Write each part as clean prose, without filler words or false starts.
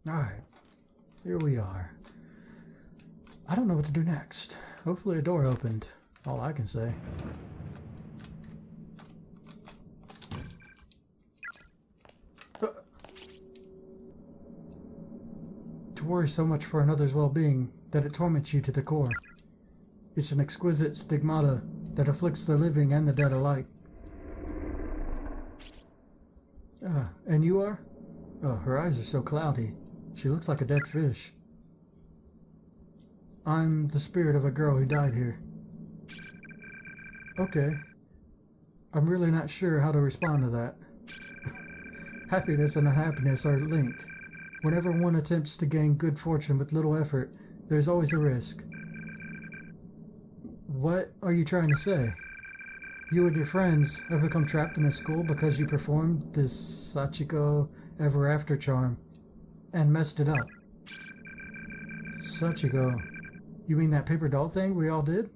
Alright, here we are. I don't know what to do next. Hopefully a door opened. All I can say. To worry so much for another's well-being that it torments you to the core. It's an exquisite stigmata that afflicts the living and the dead alike. And you are? Oh, her eyes are so cloudy. She looks like a dead fish. I'm the spirit of a girl who died here. Okay. I'm really not sure how to respond to that. Happiness and unhappiness are linked. Whenever one attempts to gain good fortune with little effort, there's always a risk. What are you trying to say? You and your friends have become trapped in a school because you performed this Sachiko Ever After charm and messed it up. Sachiko? You mean that paper doll thing we all did?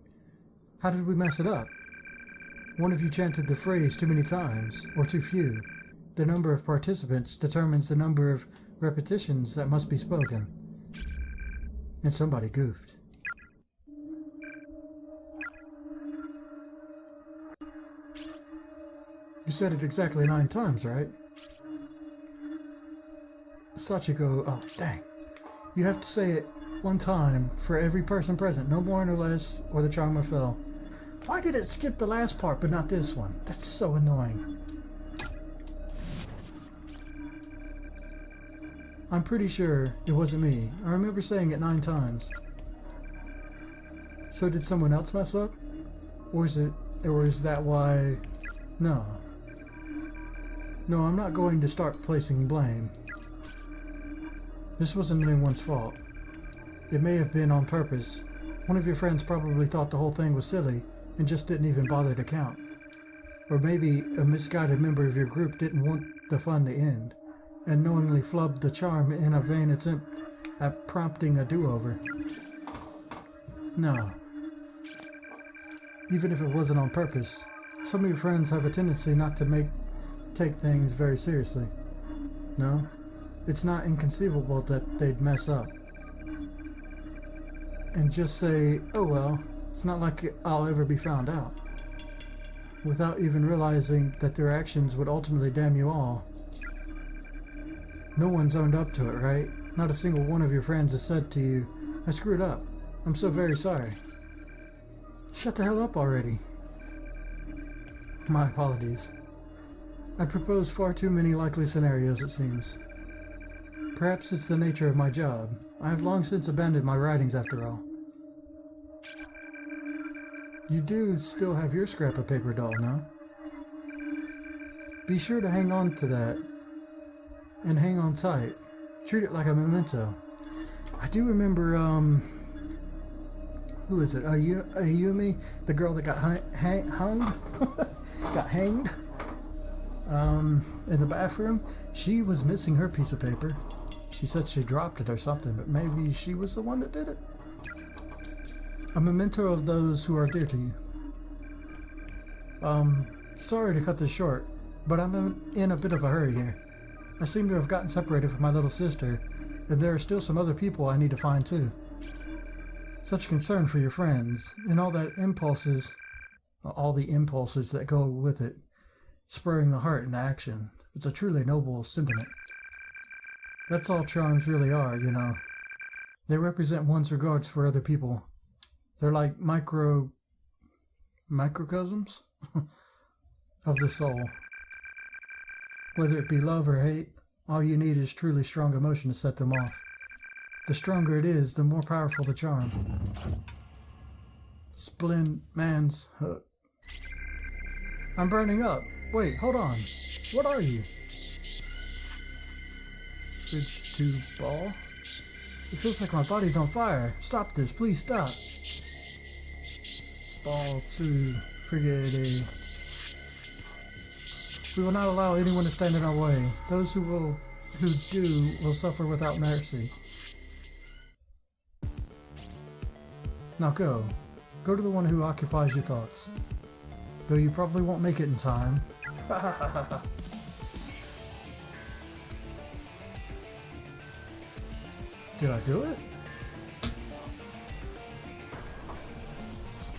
How did we mess it up? One of you chanted the phrase too many times, or too few. The number of participants determines the number of repetitions that must be spoken. And somebody goofed. You said it exactly 9 times, right? Sachiko, oh dang. You have to say it 1 time for every person present, no more nor less, or the charm will fail. Why did it skip the last part but not this one? That's so annoying. I'm pretty sure it wasn't me. I remember saying it 9 times. So did someone else mess up? Or is that why? No. No, I'm not going to start placing blame. This wasn't anyone's fault. It may have been on purpose. One of your friends probably thought the whole thing was silly and just didn't even bother to count. Or maybe a misguided member of your group didn't want the fun to end and knowingly flubbed the charm in a vain attempt at prompting a do-over. No. Even if it wasn't on purpose, some of your friends have a tendency not to take things very seriously. No? It's not inconceivable that they'd mess up. And just say, oh well, it's not like I'll ever be found out. Without even realizing that their actions would ultimately damn you all. No one's owned up to it, right? Not a single one of your friends has said to you, I screwed up. I'm so very sorry. Shut the hell up already. My apologies. I propose far too many likely scenarios, it seems. Perhaps it's the nature of my job. I have long since abandoned my writings after all. You do still have your scrap of paper doll, no? Be sure to hang on to that. And hang on tight. Treat it like a memento. I do remember, who is it? Ayumi? The girl that got hung? Got hanged? In the bathroom? She was missing her piece of paper. She said she dropped it or something, but maybe she was the one that did it? A memento of those who are dear to you. Sorry to cut this short, but I'm in a bit of a hurry here. I seem to have gotten separated from my little sister, and there are still some other people I need to find too. Such concern for your friends, and all the impulses that go with it, spurring the heart into action. It's a truly noble sentiment. That's all charms really are, you know. They represent one's regards for other people. They're like microcosms of the soul. Whether it be love or hate, all you need is truly strong emotion to set them off. The stronger it is, the more powerful the charm. Splend man's hook. I'm burning up. Wait, hold on. What are you? Bridge to ball? It feels like my body's on fire. Stop this, please stop. Ball to frigate. We will not allow anyone to stand in our way. Those who do will suffer without mercy. Now go. Go to the one who occupies your thoughts. Though you probably won't make it in time. Ha ha ha ha. Did I do it?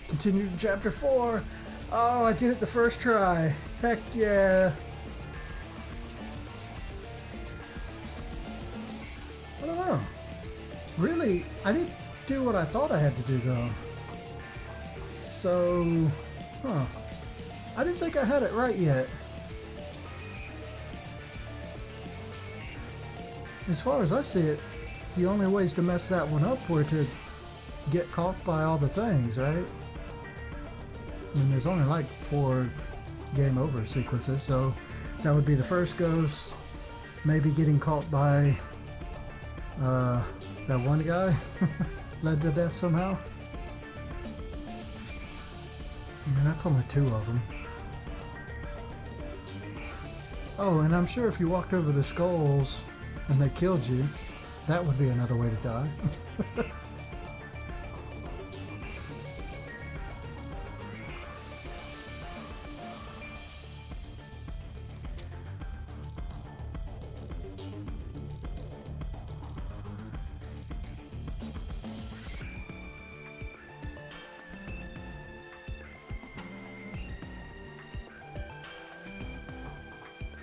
Continue to chapter 4. Oh, I did it the first try. Heck yeah. I don't know. Really, I didn't do what I thought I had to do though. So, I didn't think I had it right yet. As far as I see it, the only ways to mess that one up were to get caught by all the things, right? I mean, there's only like 4 game over sequences, so that would be the first ghost, maybe getting caught by that one guy led to death somehow. I mean, that's only 2 of them. Oh, and I'm sure if you walked over the skulls and they killed you, that would be another way to die.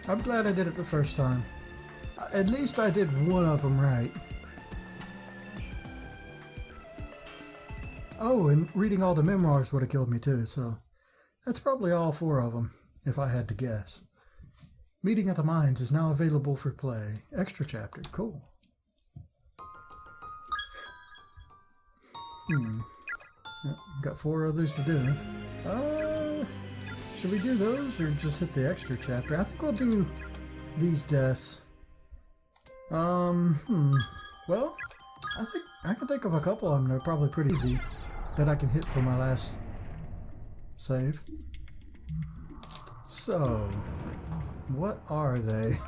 I'm glad I did it the first time. At least I did one of them right. Oh, and reading all the memoirs would have killed me too, so that's probably all 4 of them, if I had to guess. Meeting of the Minds is now available for play. Extra chapter, cool. Yep, got 4 others to do. Should we do those or just hit the extra chapter? I think we'll do these deaths. Well, I think I can think of a couple of them that are probably pretty easy that I can hit for my last save. So, what are they?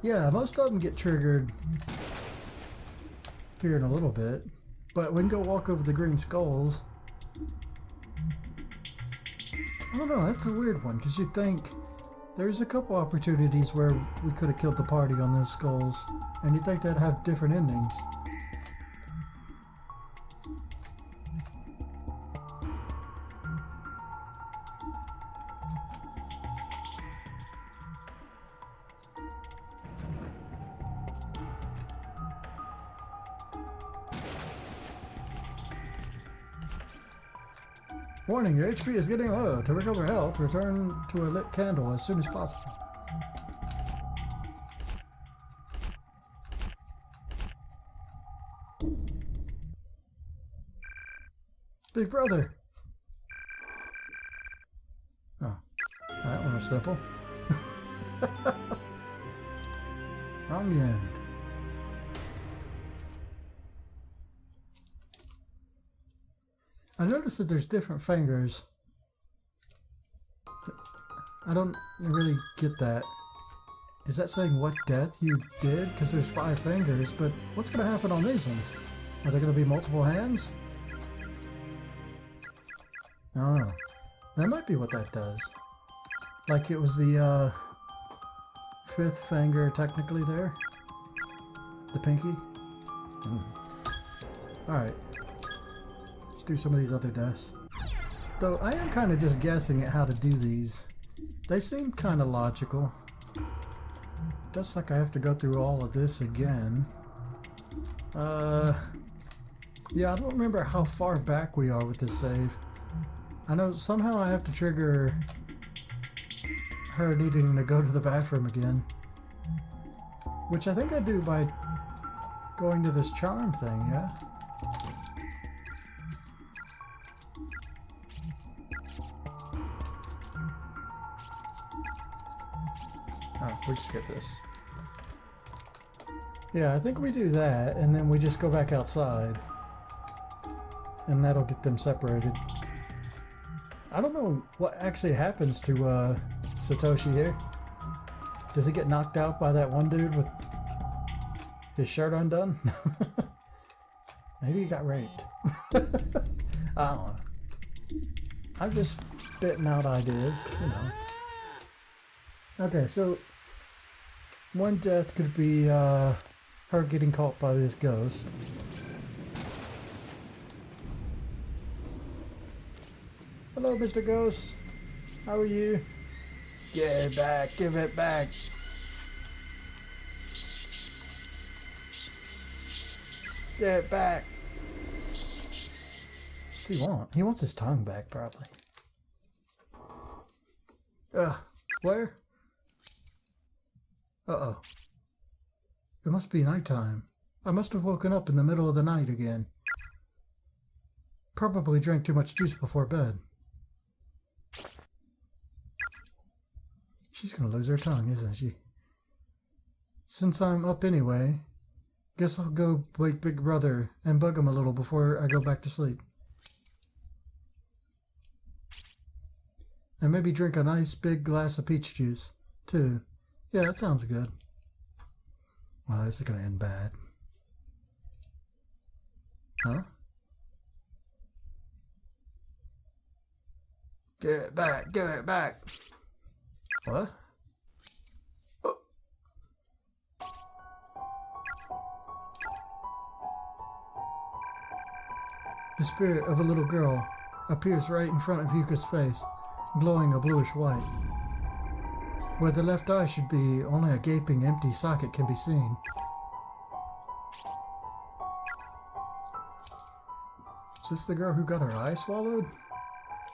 Yeah, most of them get triggered here in a little bit, but we can go walk over the green skulls. I don't know, that's a weird one, because you'd think there's a couple opportunities where we could have killed the party on those skulls, and you'd think they'd have different endings. Warning, your HP is getting low. To recover health, return to a lit candle as soon as possible. Big brother! Oh, that one was simple. Wrong end. I noticed that there's different fingers. I don't really get that. Is that saying what death you did? Because there's 5 fingers, but what's going to happen on these ones? Are there going to be multiple hands? I don't know. That might be what that does. Like it was the 5th finger technically there. The pinky. Alright. Let's do some of these other deaths. Though I am kind of just guessing at how to do these. They seem kind of logical. Does like I have to go through all of this again. Yeah, I don't remember how far back we are with this save. I know somehow I have to trigger her needing to go to the bathroom again. Which I think I do by going to this charm thing, yeah? Oh, we just get this. Yeah, I think we do that, and then we just go back outside. And that'll get them separated. I don't know what actually happens to Satoshi here. Does he get knocked out by that one dude with his shirt undone? Maybe he got raped. I don't know. I'm just spitting out ideas, you know. Okay, so one death could be her getting caught by this ghost. Hello, Mr. Ghost. How are you? Give it back, give it back. Get it back. What's he want? He wants his tongue back, probably. Where? Uh-oh. It must be nighttime. I must have woken up in the middle of the night again. Probably drank too much juice before bed. She's gonna lose her tongue, isn't she? Since I'm up anyway, guess I'll go wake Big Brother and bug him a little before I go back to sleep. And maybe drink a nice big glass of peach juice, too. Yeah, that sounds good. Wow, this is gonna end bad. Huh? Give it back, give it back. What? Oh. The spirit of a little girl appears right in front of Yuka's face, glowing a bluish white. Where the left eye should be, only a gaping empty socket can be seen. Is this the girl who got her eye swallowed?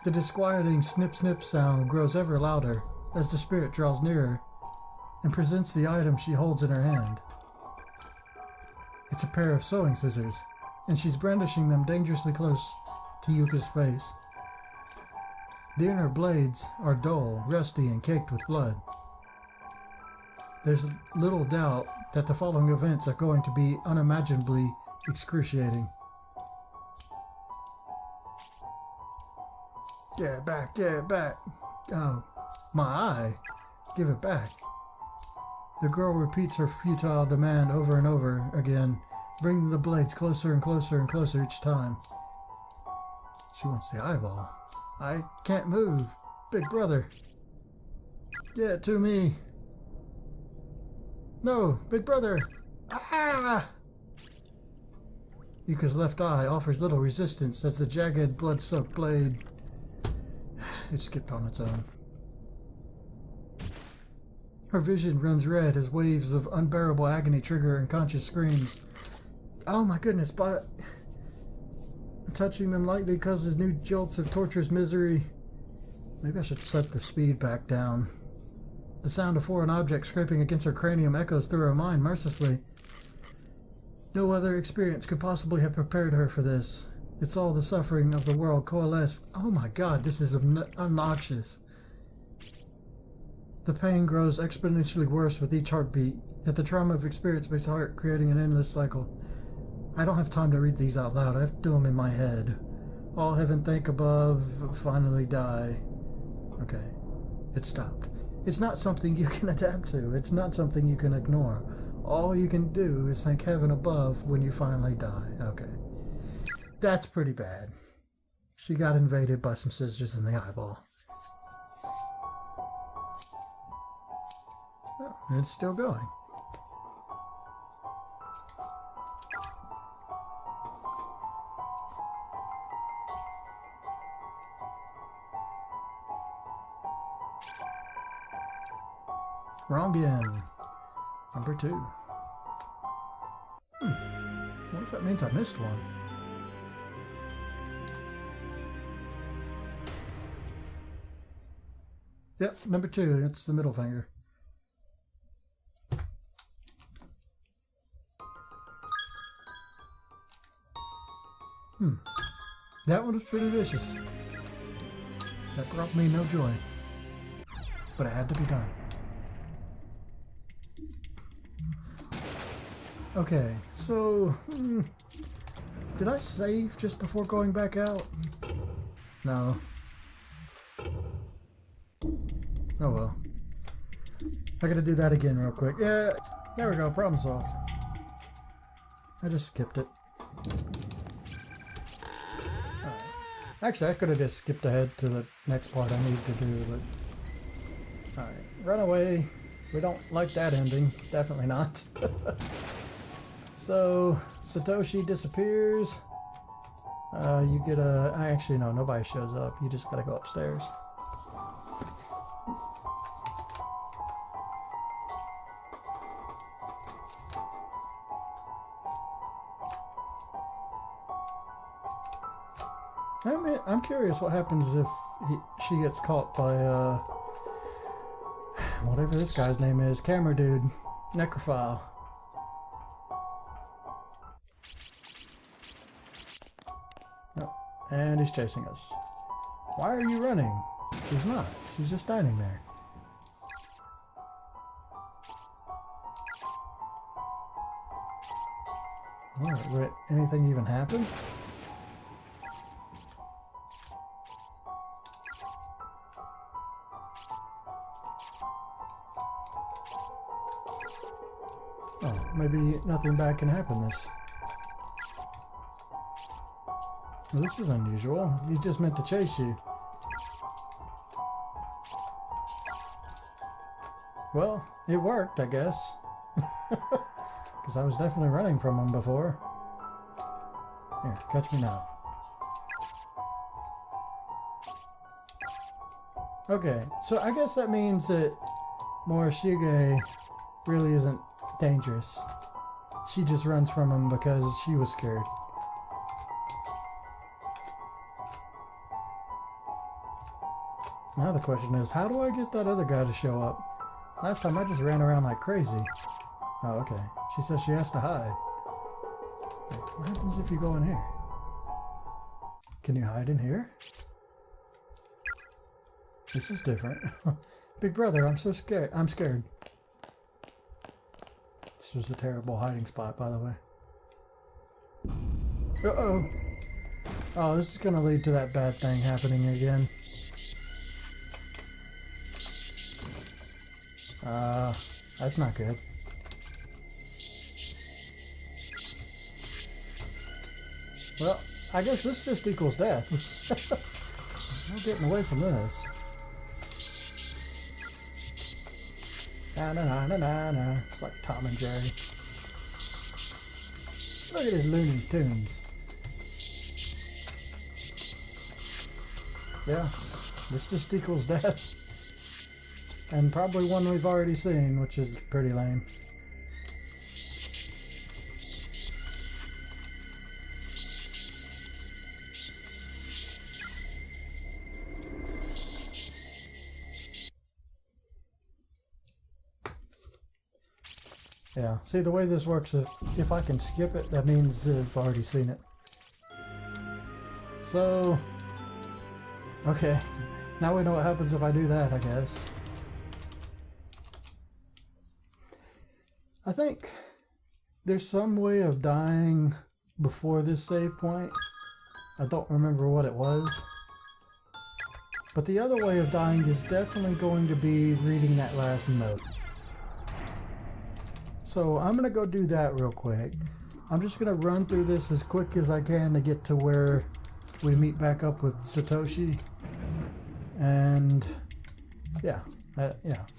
The disquieting snip-snip sound grows ever louder as the spirit draws nearer and presents the item she holds in her hand. It's a pair of sewing scissors, and she's brandishing them dangerously close to Yuka's face. The inner blades are dull, rusty, and caked with blood. There's little doubt that the following events are going to be unimaginably excruciating. Get it back, get it back. Oh, my eye. Give it back. The girl repeats her futile demand over and over again, bringing the blades closer and closer and closer each time. She wants the eyeball. I can't move. Big Brother. Get it to me. No, Big Brother. Ah! Yuka's left eye offers little resistance as the jagged, blood-soaked blade... It skipped on its own. Her vision runs red as waves of unbearable agony trigger unconscious screams. Oh my goodness, but touching them lightly causes new jolts of torturous misery. Maybe I should set the speed back down. The sound of foreign objects scraping against her cranium echoes through her mind mercilessly. No other experience could possibly have prepared her for this. It's all the suffering of the world coalesced. Oh my god, this is obnoxious. The pain grows exponentially worse with each heartbeat, yet the trauma of experience makes the heart creating an endless cycle. I don't have time to read these out loud, I have to do them in my head. All heaven think above, finally die. Okay, it stopped. It's not something you can adapt to, it's not something you can ignore. All you can do is thank heaven above when you finally die. Okay. That's pretty bad. She got invaded by some scissors in the eyeball. Oh, and it's still going. Wrong end. Number 2. What if that means I missed one? Yep, number 2. It's the middle finger. That one was pretty vicious. That brought me no joy. But it had to be done. Okay, so... did I save just before going back out? No. Oh well. I gotta do that again real quick. Yeah, there we go, problem solved. I just skipped it. Alright. Actually, I could have just skipped ahead to the next part I need to do, but... Alright, run away. We don't like that ending. Definitely not. So, Satoshi disappears. You get a... Actually, no, nobody shows up. You just gotta go upstairs. I'm curious what happens if she gets caught by, whatever this guy's name is. Camera dude. Necrophile. Oh, and he's chasing us. Why are you running? She's not. She's just standing there. Alright, would anything even happen? Oh, maybe nothing bad can happen this. Well, this is unusual. He's just meant to chase you. Well, it worked, I guess. Because I was definitely running from him before. Here, catch me now. Okay, so I guess that means that Morishige really isn't dangerous. She just runs from him because she was scared. Now the question is, how do I get that other guy to show up? Last time I just ran around like crazy. Oh, okay. She says she has to hide. Wait, what happens if you go in here? Can you hide in here? This is different. Big brother, I'm so scared. I'm scared. This was a terrible hiding spot, by the way. Uh-oh. Oh, this is going to lead to that bad thing happening again. That's not good. Well, I guess this just equals death. No getting away from this. Na na na na na na. It's like Tom and Jerry. Look at his Looney Tunes. Yeah, this just equals death. And probably one we've already seen, which is pretty lame. Yeah, see the way this works, if I can skip it, that means I've already seen it. So, okay, now we know what happens if I do that, I guess. I think there's some way of dying before this save point. I don't remember what it was. But the other way of dying is definitely going to be reading that last note. So I'm going to go do that real quick. I'm just going to run through this as quick as I can to get to where we meet back up with Satoshi. And yeah,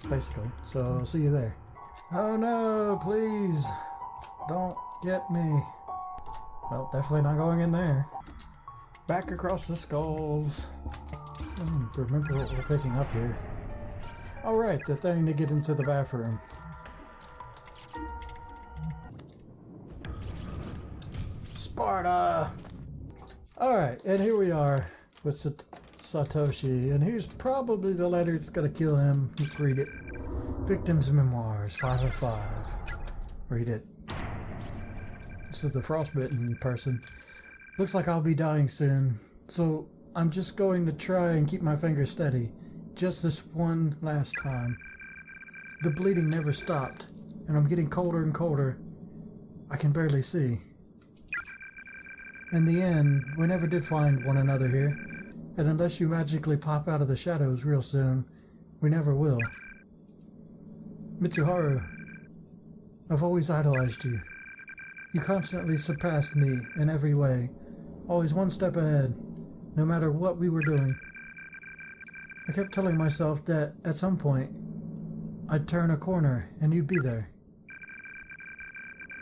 basically. So I'll see you there. Oh no, please don't get me. Well, definitely not going in there. Back across the skulls. Remember what we're picking up here. Alright, the thing to get into the bathroom. Sparta! Alright, and here we are with Satoshi, and here's probably the letter that's gonna kill him. Let's read it. Victim's Memoirs, 5 of 5. Read it. This is the frostbitten person. Looks like I'll be dying soon, so I'm just going to try and keep my fingers steady. Just this one last time. The bleeding never stopped, and I'm getting colder and colder. I can barely see. In the end, we never did find one another here, and unless you magically pop out of the shadows real soon, we never will. Mitsuharu, I've always idolized you. You constantly surpassed me in every way, always one step ahead, no matter what we were doing. I kept telling myself that at some point, I'd turn a corner and you'd be there.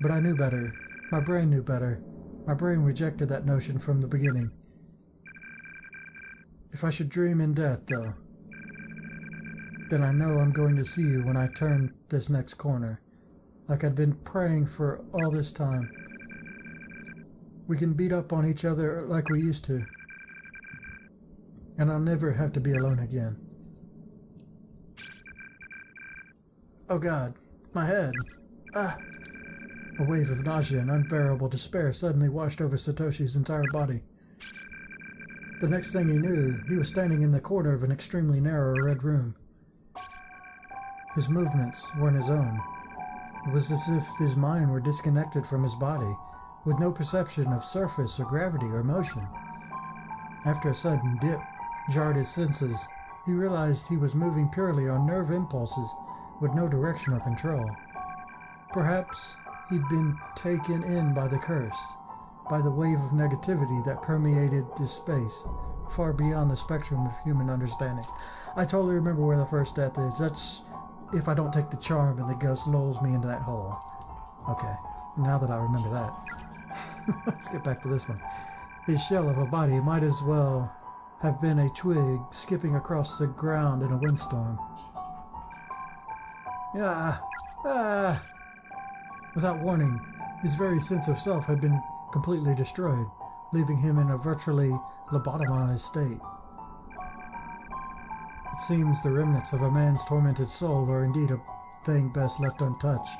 But I knew better. My brain knew better. My brain rejected that notion from the beginning. If I should dream in death, though, then I know I'm going to see you when I turn this next corner, like I'd been praying for all this time. We can beat up on each other like we used to, and I'll never have to be alone again. Oh God, my head. Ah! A wave of nausea and unbearable despair suddenly washed over Satoshi's entire body. The next thing he knew, he was standing in the corner of an extremely narrow red room. His movements weren't his own. It was as if his mind were disconnected from his body, with no perception of surface or gravity or motion. After a sudden dip jarred his senses, he realized he was moving purely on nerve impulses with no direction or control. Perhaps he'd been taken in by the curse, by the wave of negativity that permeated this space, far beyond the spectrum of human understanding. I totally remember where the first death is. That's if I don't take the charm and the ghost lulls me into that hole. Okay, now that I remember that. Let's get back to this one. His shell of a body might as well have been a twig skipping across the ground in a windstorm. Without warning, his very sense of self had been completely destroyed, leaving him in a virtually lobotomized state. It seems the remnants of a man's tormented soul are indeed a thing best left untouched.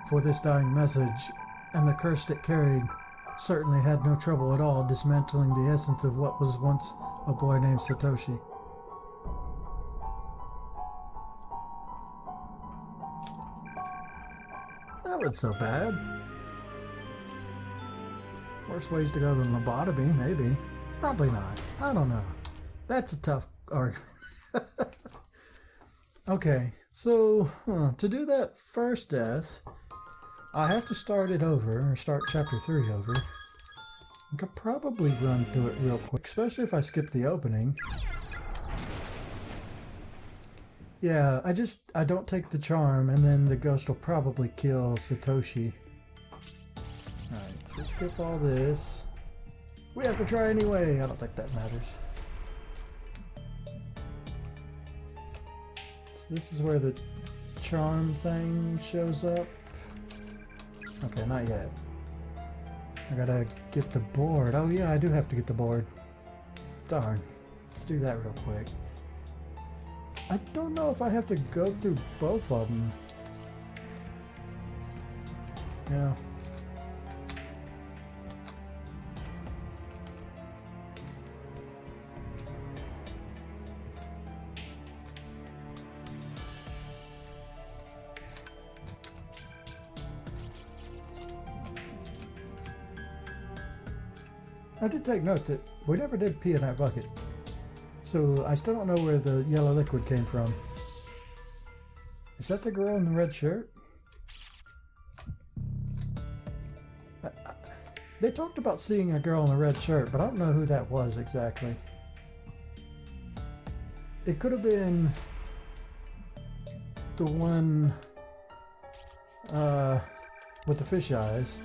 For this dying message, and the curse it carried, certainly had no trouble at all dismantling the essence of what was once a boy named Satoshi. That wasn't so bad. Worse ways to go than lobotomy, maybe. Probably not. I don't know. That's a tough argument. Okay, so to do that first death, I have to start it over, or start chapter 3 over. I could probably run through it real quick, especially if I skip the opening. Yeah, I don't take the charm, and then the ghost will probably kill Satoshi. Alright, so skip all this. We have to try anyway. I don't think that matters. So this is where the charm thing shows up. Okay, not yet. I gotta get the board. Oh yeah, I do have to get the board. Darn. Let's do that real quick. I don't know if I have to go through both of them. Yeah. I did take note that we never did pee in that bucket. So I still don't know where the yellow liquid came from. Is that the girl in the red shirt? They talked about seeing a girl in a red shirt, but I don't know who that was exactly. It could have been the one with the fish eyes.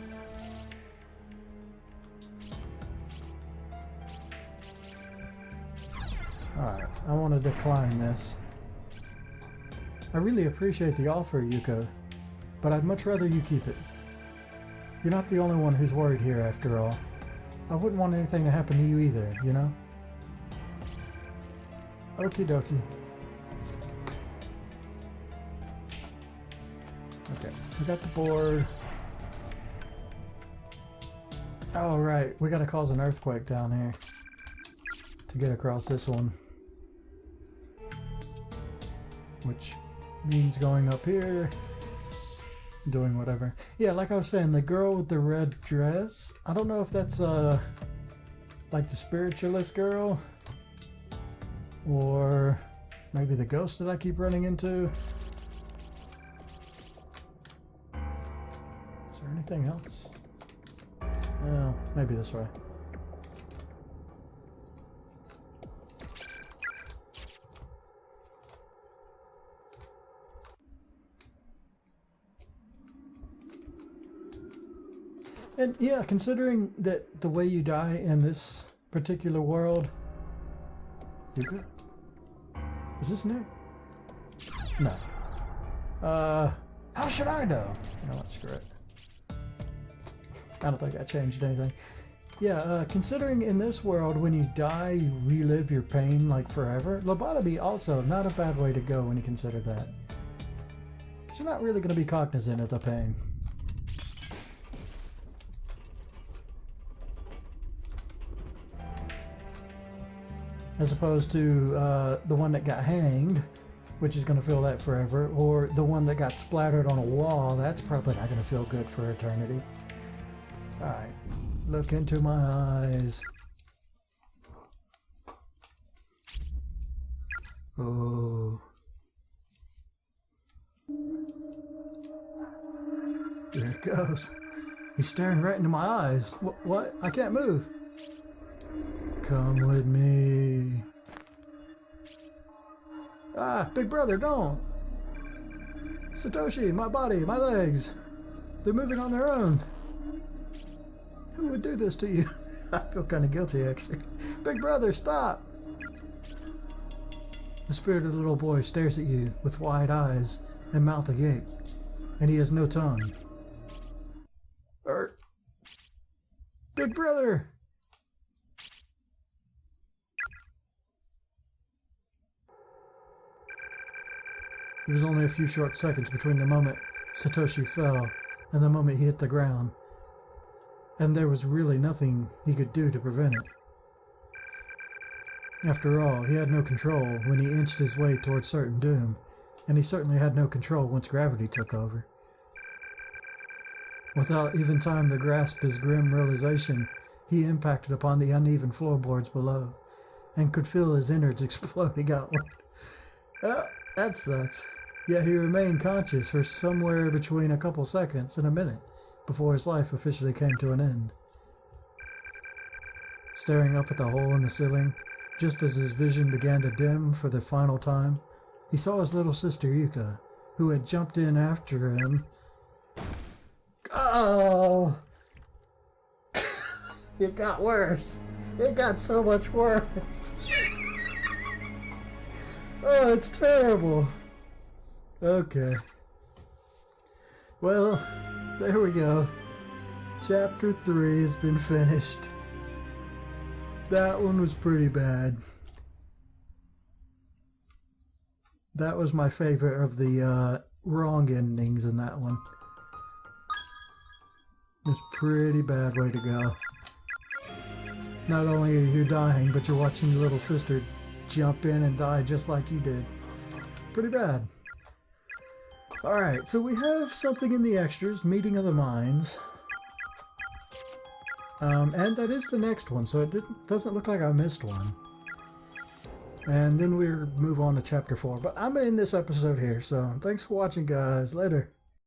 Alright, I want to decline this. I really appreciate the offer, Yuko, but I'd much rather you keep it. You're not the only one who's worried here, after all. I wouldn't want anything to happen to you either, you know? Okie dokie. Okay, we got the board. Oh, right, we gotta cause an earthquake down here to get across this one. Which means going up here, doing whatever. Yeah, like I was saying, the girl with the red dress, I don't know if that's like the spiritualist girl, or maybe the ghost that I keep running into. Is there anything else? Well, maybe this way. And yeah, considering that the way you die in this particular world... You good? Is this new? No. How should I know? You know what, screw it. I don't think I changed anything. Yeah, considering in this world, when you die, you relive your pain like forever. Lobotomy also not a bad way to go when you consider that. You're not really going to be cognizant of the pain. As opposed to the one that got hanged, which is going to feel that forever, or the one that got splattered on a wall, that's probably not going to feel good for eternity. Alright, look into my eyes. Oh. There it goes. He's staring right into my eyes. What? I can't move. Come with me. Ah, big brother, don't. Satoshi, my body, my legs. They're moving on their own. Who would do this to you? I feel kind of guilty, actually. Big brother, stop. The spirited little boy stares at you with wide eyes and mouth agape, and he has no tongue. Big brother! There was only a few short seconds between the moment Satoshi fell and the moment he hit the ground, and there was really nothing he could do to prevent it. After all, he had no control when he inched his way towards certain doom, and he certainly had no control once gravity took over. Without even time to grasp his grim realization, he impacted upon the uneven floorboards below, and could feel his innards exploding outward. That sucks. Yet he remained conscious for somewhere between a couple seconds and a minute before his life officially came to an end. Staring up at the hole in the ceiling, just as his vision began to dim for the final time, he saw his little sister Yuka, who had jumped in after him. Oh! It got worse. It got so much worse. Oh, it's terrible. Okay. Well, there we go. Chapter 3 has been finished. That one was pretty bad. That was my favorite of the wrong endings in that one. It's a pretty bad way to go. Not only are you dying, but you're watching your little sister jump in and die just like you did. Pretty bad. Alright, so we have something in the extras, Meeting of the Minds. And that is the next one, so it doesn't look like I missed one. And then we'll move on to Chapter 4. But I'm going to end this episode here, so thanks for watching, guys. Later.